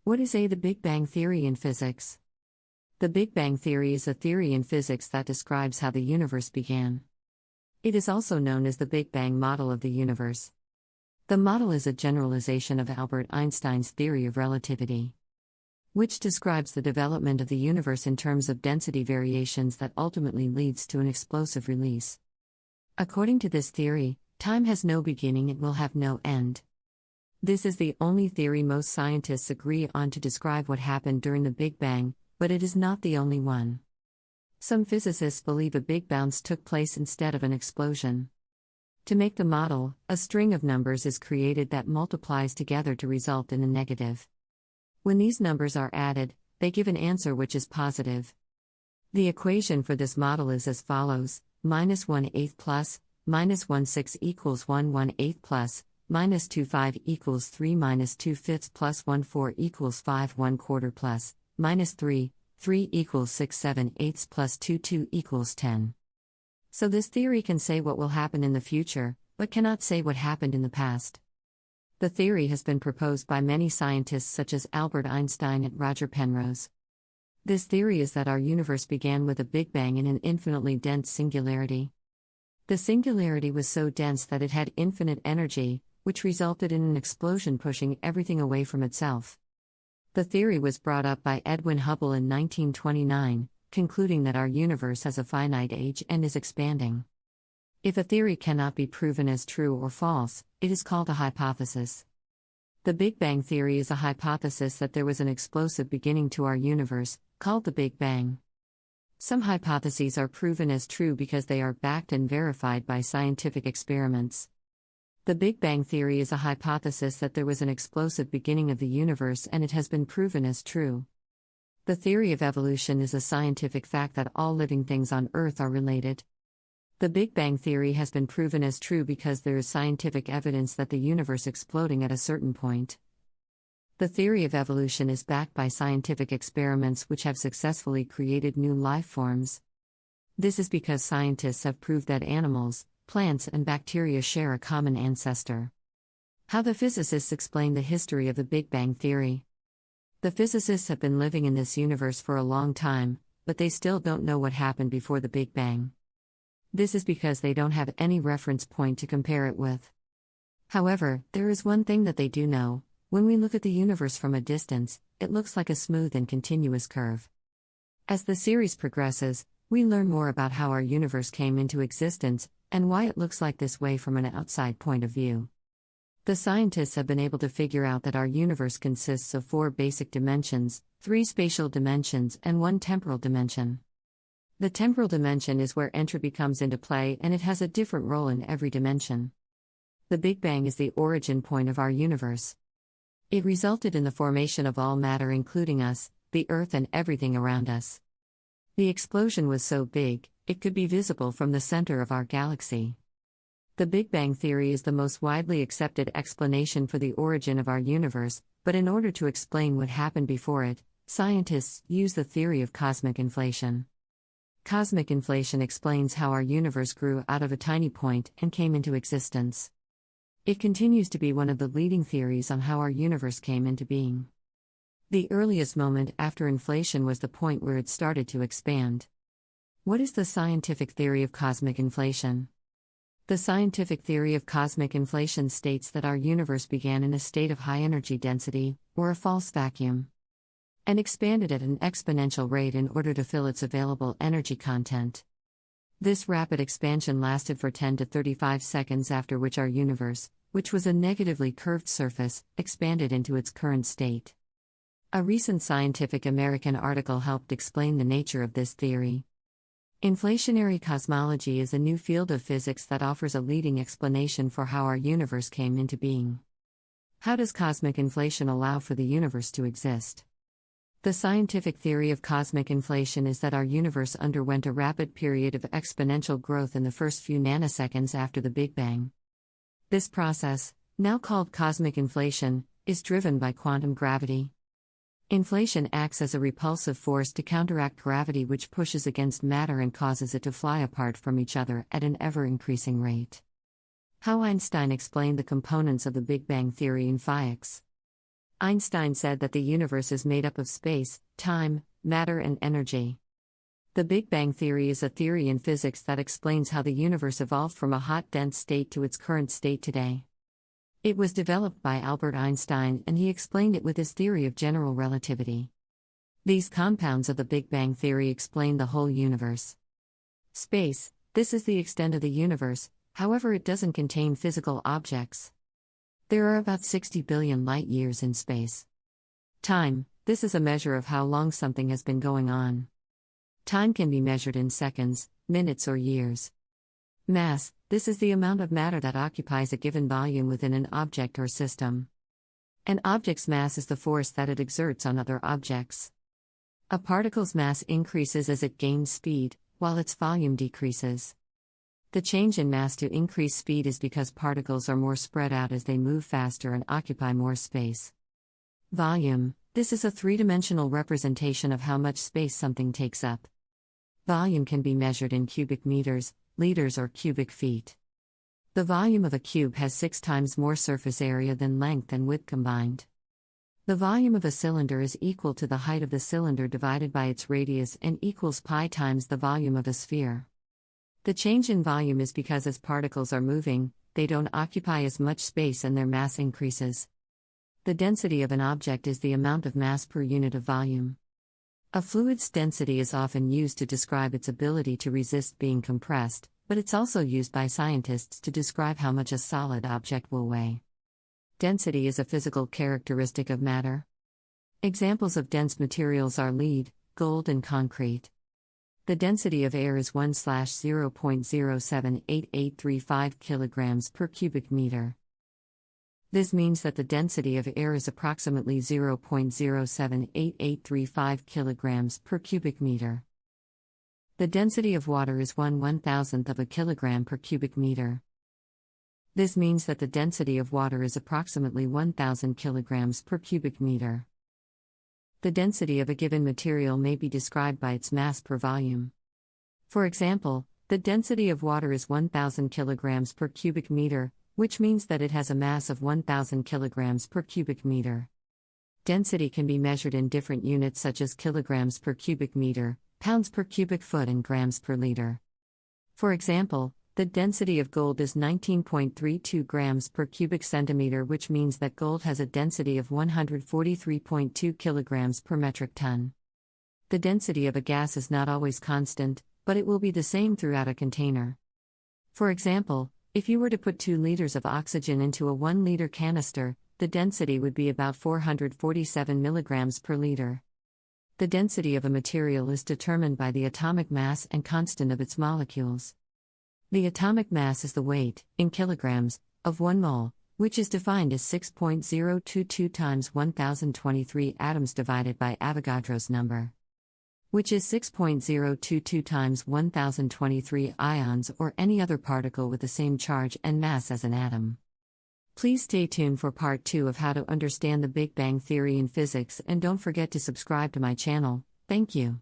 What is the Big Bang theory in physics? The Big Bang theory is a theory in physics that describes how the universe began. It is also known as the Big Bang model of the universe. The model is a generalization of Albert Einstein's theory of relativity, which describes the development of the universe in terms of density variations that ultimately leads to an explosive release. According to this theory, time has no beginning and will have no end. This is the only theory most scientists agree on to describe what happened during the Big Bang, but it is not the only one. Some physicists believe a big bounce took place instead of an explosion. To make the model, a string of numbers is created that multiplies together to result in a negative. When these numbers are added, they give an answer which is positive. The equation for this model is as follows: -1/8 plus, -1/6 equals 1/1/8 plus, -2/5 equals 3 -2/5 plus 1/4 equals 5 1/4 plus, -3 equals 6 7/8 plus 2 equals 10. So this theory can say what will happen in the future, but cannot say what happened in the past. The theory has been proposed by many scientists such as Albert Einstein and Roger Penrose. This theory is that our universe began with a Big Bang in an infinitely dense singularity. The singularity was so dense that it had infinite energy, which resulted in an explosion pushing everything away from itself. The theory was brought up by Edwin Hubble in 1929, concluding that our universe has a finite age and is expanding. If a theory cannot be proven as true or false, it is called a hypothesis. The Big Bang theory is a hypothesis that there was an explosive beginning to our universe, called the Big Bang. Some hypotheses are proven as true because they are backed and verified by scientific experiments. The Big Bang theory is a hypothesis that there was an explosive beginning of the universe and it has been proven as true. The theory of evolution is a scientific fact that all living things on Earth are related. The Big Bang theory has been proven as true because there is scientific evidence that the universe exploding at a certain point. The theory of evolution is backed by scientific experiments which have successfully created new life forms. This is because scientists have proved that animals, plants, and bacteria share a common ancestor. How the physicists explain the history of the Big Bang theory. The physicists have been living in this universe for a long time, but they still don't know what happened before the Big Bang. This is because they don't have any reference point to compare it with. However, there is one thing that they do know: when we look at the universe from a distance, it looks like a smooth and continuous curve. As the series progresses, we learn more about how our universe came into existence and why it looks like this way from an outside point of view. The scientists have been able to figure out that our universe consists of 4 basic dimensions, 3 spatial dimensions, and 1 temporal dimension. The temporal dimension is where entropy comes into play, and it has a different role in every dimension. The Big Bang is the origin point of our universe. It resulted in the formation of all matter, including us, the Earth, and everything around us. The explosion was so big, it could be visible from the center of our galaxy. The Big Bang theory is the most widely accepted explanation for the origin of our universe, but in order to explain what happened before it, scientists use the theory of cosmic inflation. Cosmic inflation explains how our universe grew out of a tiny point and came into existence. It continues to be one of the leading theories on how our universe came into being. The earliest moment after inflation was the point where it started to expand. What is the scientific theory of cosmic inflation? The scientific theory of cosmic inflation states that our universe began in a state of high energy density, or a false vacuum, and expanded at an exponential rate in order to fill its available energy content. This rapid expansion lasted for 10 to 35 seconds, after which our universe, which was a negatively curved surface, expanded into its current state. A recent Scientific American article helped explain the nature of this theory. Inflationary cosmology is a new field of physics that offers a leading explanation for how our universe came into being. How does cosmic inflation allow for the universe to exist? The scientific theory of cosmic inflation is that our universe underwent a rapid period of exponential growth in the first few nanoseconds after the Big Bang. This process, now called cosmic inflation, is driven by quantum gravity. Inflation acts as a repulsive force to counteract gravity, which pushes against matter and causes it to fly apart from each other at an ever-increasing rate. How Einstein explained the components of the Big Bang theory in physics. Einstein said that the universe is made up of space, time, matter, and energy. The Big Bang theory is a theory in physics that explains how the universe evolved from a hot, dense state to its current state today. It was developed by Albert Einstein, and he explained it with his theory of general relativity. These compounds of the Big Bang theory explain the whole universe. Space, this is the extent of the universe, however, it doesn't contain physical objects. There are about 60 billion light-years in space. Time, this is a measure of how long something has been going on. Time can be measured in seconds, minutes, or years. Mass, this is the amount of matter that occupies a given volume within an object or system. An object's mass is the force that it exerts on other objects. A particle's mass increases as it gains speed, while its volume decreases. The change in mass to increase speed is because particles are more spread out as they move faster and occupy more space. Volume, this is a three-dimensional representation of how much space something takes up. Volume can be measured in cubic meters, liters, or cubic feet. The volume of a cube has 6 times more surface area than length and width combined. The volume of a cylinder is equal to the height of the cylinder divided by its radius and equals pi times the volume of a sphere. The change in volume is because as particles are moving, they don't occupy as much space and their mass increases. The density of an object is the amount of mass per unit of volume. A fluid's density is often used to describe its ability to resist being compressed, but it's also used by scientists to describe how much a solid object will weigh. Density is a physical characteristic of matter. Examples of dense materials are lead, gold, and concrete. The density of air is 1/0.078835 kg per cubic meter. This means that the density of air is approximately 0.078835 kg per cubic meter. The density of water is 1/1000th of a kilogram per cubic meter. This means that the density of water is approximately 1000 kg per cubic meter. The density of a given material may be described by its mass per volume. For example, the density of water is 1000 kg per cubic meter, which means that it has a mass of 1000 kg per cubic meter. Density can be measured in different units such as kilograms per cubic meter, pounds per cubic foot, and grams per liter. For example, the density of gold is 19.32 grams per cubic centimeter, which means that gold has a density of 143.2 kilograms per metric ton. The density of a gas is not always constant, but it will be the same throughout a container. For example, if you were to put 2 liters of oxygen into a 1-liter canister, the density would be about 447 milligrams per liter. The density of a material is determined by the atomic mass and constant of its molecules. The atomic mass is the weight, in kilograms, of 1 mole, which is defined as 6.022 times 1023 atoms divided by Avogadro's number, which is 6.022 times 1023 ions or any other particle with the same charge and mass as an atom. Please stay tuned for part 2 of how to understand the Big Bang theory in physics, and don't forget to subscribe to my channel. Thank you.